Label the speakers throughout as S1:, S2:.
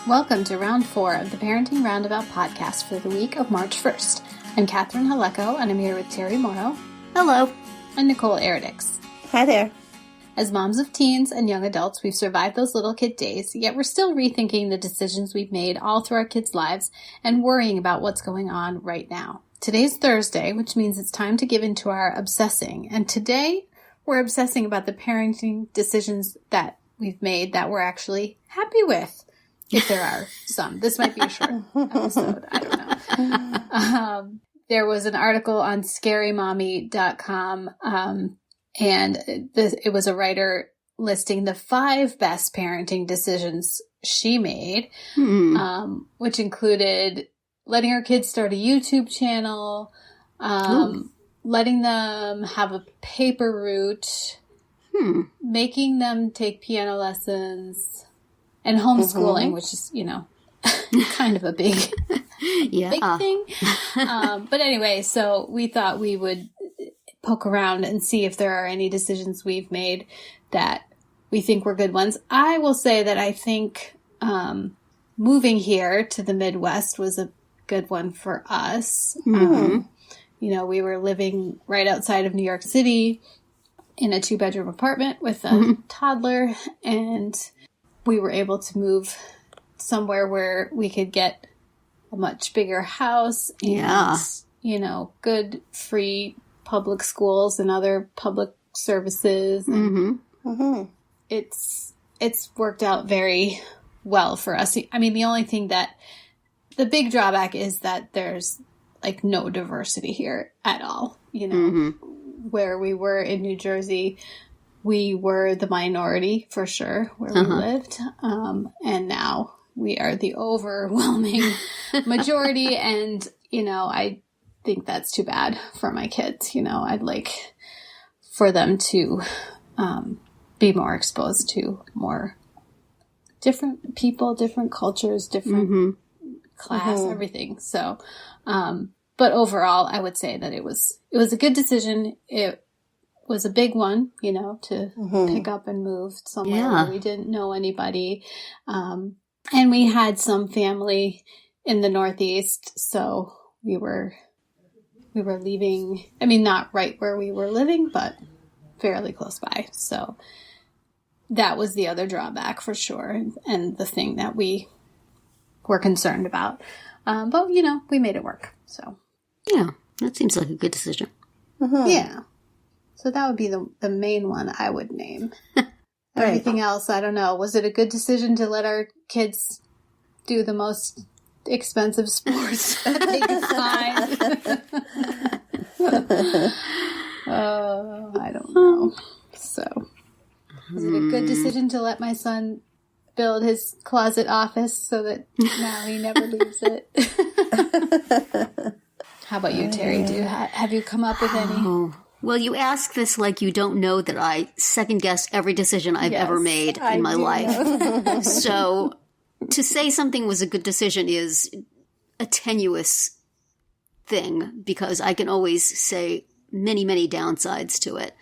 S1: Welcome to round 4 of the Parenting Roundabout podcast for the week of March 1st. I'm Catherine Haleko, and I'm here with Terry Morrow.
S2: Hello.
S1: And Nicole Eridix.
S2: Hi there.
S1: As moms of teens and young adults, we've survived those little kid days, yet we're still rethinking the decisions we've made all through our kids' lives and worrying about what's going on right now. Today's Thursday, which means it's time to give into our obsessing. And today, we're obsessing about the parenting decisions that we've made that we're actually happy with. If there are some. This might be a short episode. I don't know. There was an article on scarymommy.com, and it was a writer listing the 5 best parenting decisions she made, which included letting her kids start a YouTube channel, letting them have a paper route, making them take piano lessons, and homeschooling, which is, kind of a big thing. But anyway, so we thought we would poke around and see if there are any decisions we've made that we think were good ones. I will say that I think moving here to the Midwest was a good one for us. We were living right outside of New York City in a 2-bedroom apartment with a toddler, and we were able to move somewhere where we could get a much bigger house and, good free public schools and other public services. And it's worked out very well for us. I mean, the only thing the big drawback is that there's like no diversity here at all. Where we were in New Jersey, we were the minority for sure where we lived. And now we are the overwhelming majority. And, I think that's too bad for my kids. I'd like for them to be more exposed to more different people, different cultures, different class, everything. So, but overall, I would say that it was a good decision. It was a big one, to pick up and move somewhere where we didn't know anybody. And we had some family in the Northeast, so we were leaving, not right where we were living, but fairly close by. So that was the other drawback for sure, and the thing that we were concerned about. But, we made it work, so.
S2: Yeah, that seems like a good decision.
S1: Yeah. So that would be the main one I would name. Everything else, I don't know. Was it a good decision to let our kids do the most expensive sports that they could find? I don't know. So, was it a good decision to let my son build his closet office so that now he never leaves it? How about you, Terry? Have you come up with any?
S2: Well, you ask this like you don't know that I second-guess every decision I've ever made in my life. So to say something was a good decision is a tenuous thing because I can always say many, many downsides to it.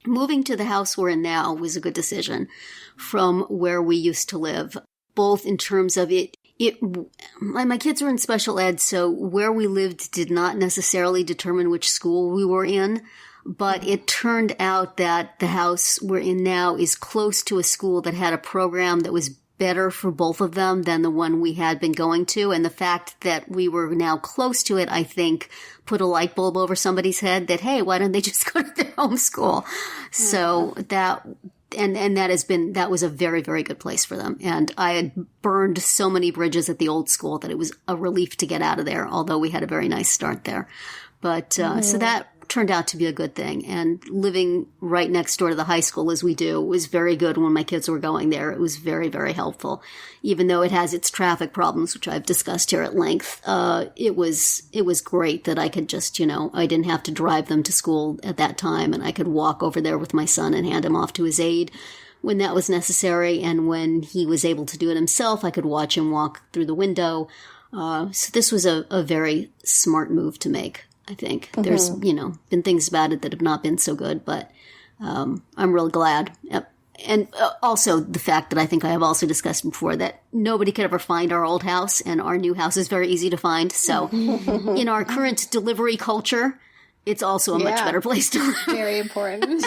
S2: Moving to the house we're in now was a good decision from where we used to live, both in terms of my kids were in special ed, so where we lived did not necessarily determine which school we were in, but it turned out that the house we're in now is close to a school that had a program that was better for both of them than the one we had been going to, and the fact that we were now close to it, I think, put a light bulb over somebody's head that, hey, why don't they just go to their home school? So that was a very, very good place for them. And I had burned so many bridges at the old school that it was a relief to get out of there, although we had a very nice start there. But, so that turned out to be a good thing. And living right next door to the high school as we do was very good when my kids were going there. It was very, very helpful. Even though it has its traffic problems, which I've discussed here at length, it was great that I could just, I didn't have to drive them to school at that time, and I could walk over there with my son and hand him off to his aide when that was necessary. And when he was able to do it himself, I could watch him walk through the window. So this was a very smart move to make. I think there's, been things about it that have not been so good, but I'm real glad. And also the fact that I think I have also discussed before that nobody could ever find our old house, and our new house is very easy to find. So in our current delivery culture, it's also a much better place to live.
S1: Very important.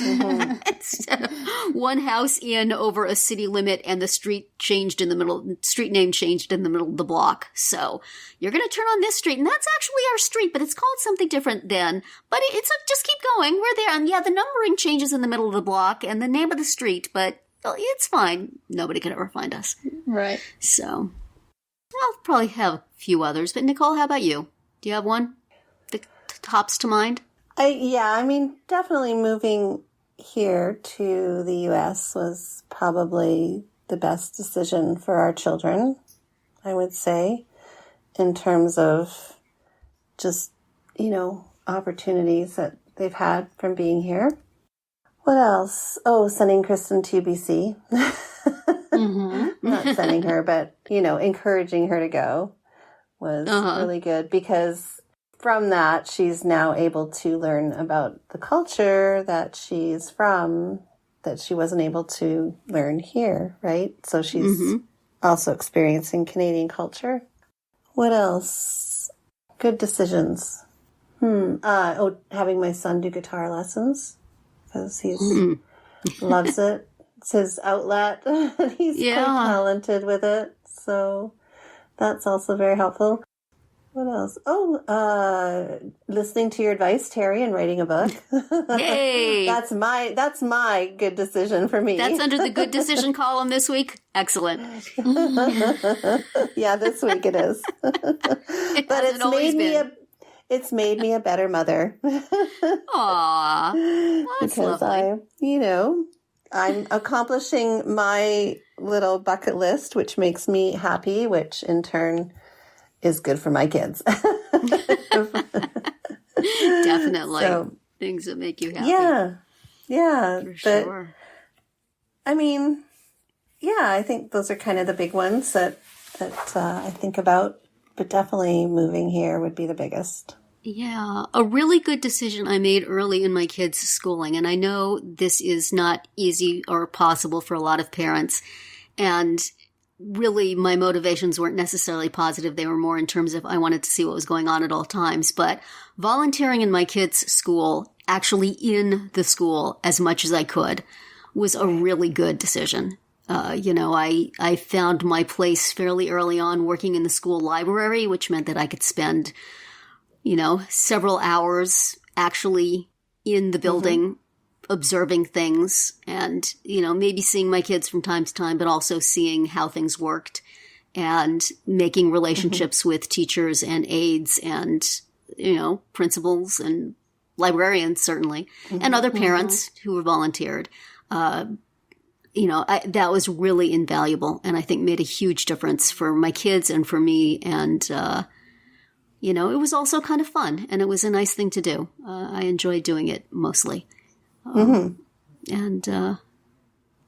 S2: Instead of one house in over a city limit and the street name changed in the middle of the block. So you're going to turn on this street, and that's actually our street, but it's called something different then. But it's just keep going. We're there. And yeah, the numbering changes in the middle of the block and the name of the street, but it's fine. Nobody could ever find us.
S1: Right.
S2: So I'll probably have a few others. But Nicole, how about you? Do you have one that hops to mind?
S3: Definitely moving here to the U.S. was probably the best decision for our children, I would say, in terms of just, opportunities that they've had from being here. What else? Oh, sending Kristen to UBC. Not sending her, but, encouraging her to go was really good, because from that, she's now able to learn about the culture that she's from, that she wasn't able to learn here, right? So she's also experiencing Canadian culture. What else? Good decisions. Having my son do guitar lessons, because he loves it. It's his outlet. He's quite talented with it. So that's also very helpful. What else? Listening to your advice, Terry, and writing a book.
S2: Yay!
S3: That's my good decision for me.
S2: That's under the good decision column this week. Excellent.
S3: Yeah, this week it is. But it's made me a better mother.
S2: Aww, that's
S3: because
S2: lovely.
S3: I'm accomplishing my little bucket list, which makes me happy, which in turn is good for my kids.
S2: Definitely.
S3: So,
S2: things that make you happy.
S3: Yeah.
S2: For sure.
S3: I think those are kind of the big ones that I think about, but definitely moving here would be the biggest.
S2: Yeah, a really good decision I made early in my kids' schooling, and I know this is not easy or possible for a lot of parents, and really, my motivations weren't necessarily positive. They were more in terms of I wanted to see what was going on at all times. But volunteering in my kids' school, actually in the school as much as I could, was a really good decision. I found my place fairly early on working in the school library, which meant that I could spend, several hours actually in the building observing things and, maybe seeing my kids from time to time, but also seeing how things worked and making relationships with teachers and aides and, principals and librarians, certainly, and other parents who were volunteered. That was really invaluable and I think made a huge difference for my kids and for me. And, it was also kind of fun and it was a nice thing to do. I enjoyed doing it mostly. And,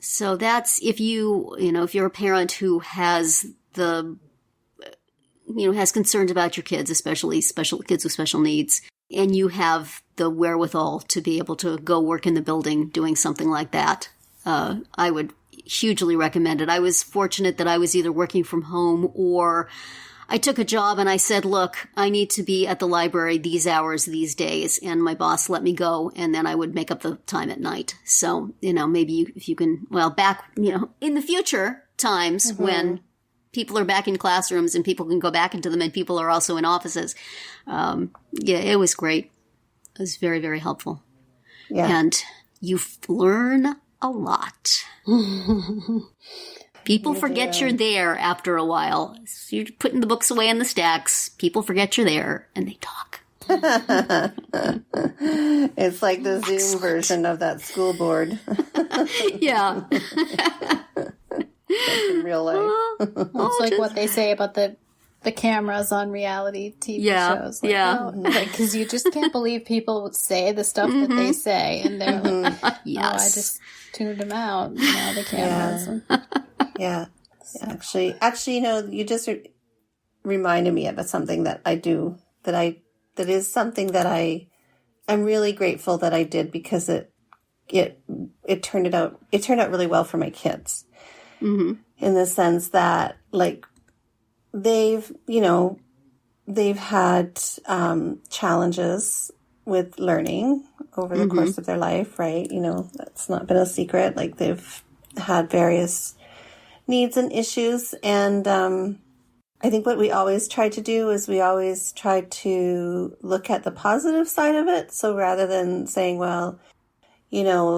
S2: so that's if you're a parent who has has concerns about your kids, especially special kids with special needs, and you have the wherewithal to be able to go work in the building doing something like that, I would hugely recommend it. I was fortunate that I was either working from home or I took a job and I said, look, I need to be at the library these hours, these days. And my boss let me go. And then I would make up the time at night. So, maybe if you can, back, in the future times when people are back in classrooms and people can go back into them and people are also in offices. It was great. It was very, very helpful. Yeah. And you learn a lot. People forget you're there after a while. So you're putting the books away in the stacks. People forget you're there, and they talk.
S3: It's like the Zoom version of that school board.
S2: Yeah.
S3: In real life.
S1: It's like what they say about the cameras on reality TV shows. Because you just can't believe people would say the stuff that they say. And they're like, I just tuned them out. The cameras.
S3: Yeah. Actually, you just reminded me of something that I do, that is something that I'm really grateful that I did, because it it turned out really well for my kids, in the sense that like they've had challenges with learning over the course of their life, right? That's not been a secret. Like they've had various needs and issues. And I think what we always try to do is we always try to look at the positive side of it. So rather than saying, well,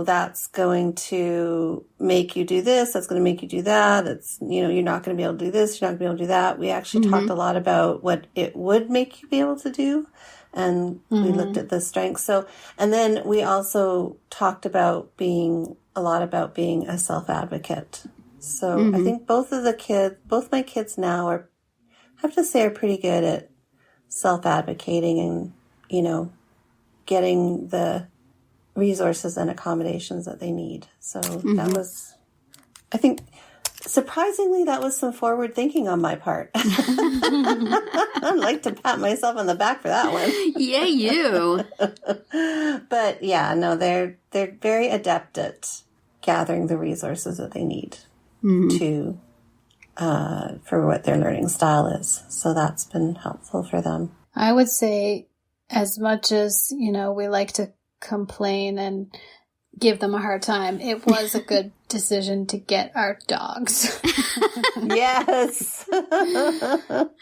S3: that's going to make you do this, that's going to make you do that, it's, you're not going to be able to do this, you're not going to be able to do that. We actually talked a lot about what it would make you be able to do. And we looked at the strengths. So, and then we also talked about being a self-advocate. So I think both my kids now are pretty good at self-advocating and, getting the resources and accommodations that they need. So that was, I think, surprisingly, that was some forward thinking on my part. I'd like to pat myself on the back for that one.
S2: Yeah, you.
S3: But yeah, no, they're very adept at gathering the resources that they need to for what their learning style is. So that's been helpful for them.
S1: I would say, as much as we like to complain and give them a hard time, it was a good decision to get our dogs.
S3: Yes.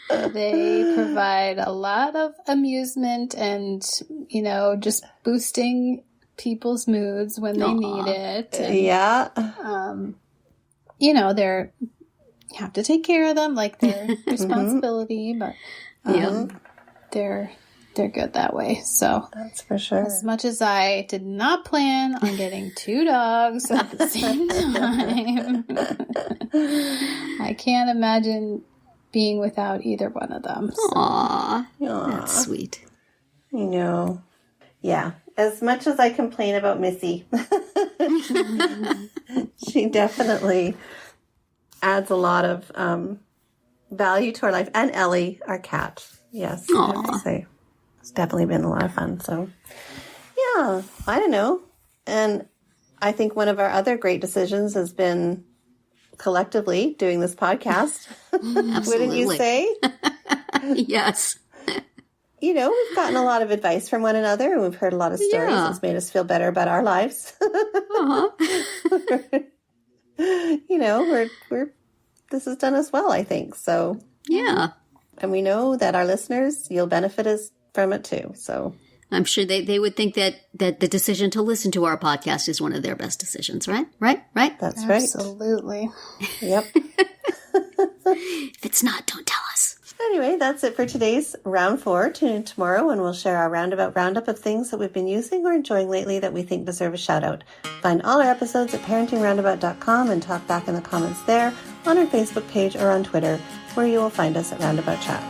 S1: They provide a lot of amusement and, just boosting people's moods when they need it. And,
S3: yeah.
S1: You have to take care of them, like their responsibility, but they're good that way. So
S3: that's for sure.
S1: As much as I did not plan on getting 2 dogs at the same time, I can't imagine being without either one of them. So.
S2: Aww, that's sweet.
S3: Yeah. As much as I complain about Missy, she definitely adds a lot of value to our life. And Ellie, our cat. Yes. I have to say. It's definitely been a lot of fun. So, yeah, I don't know. And I think one of our other great decisions has been collectively doing this podcast. Wouldn't you say?
S2: Yes.
S3: We've gotten a lot of advice from one another, and we've heard a lot of stories that's made us feel better about our lives. This has done us well, I think. So
S2: yeah,
S3: and we know that our listeners, you'll benefit from it too. So
S2: I'm sure they would think that the decision to listen to our podcast is one of their best decisions, right? Right?
S3: That's
S1: Absolutely.
S3: Right. Yep.
S2: If it's not, don't tell us.
S3: Anyway, that's it for today's Round 4. Tune in tomorrow and we'll share our roundup of things that we've been using or enjoying lately that we think deserve a shout out. Find all our episodes at parentingroundabout.com and talk back in the comments there, on our Facebook page or on Twitter, where you will find us at Roundabout Chat.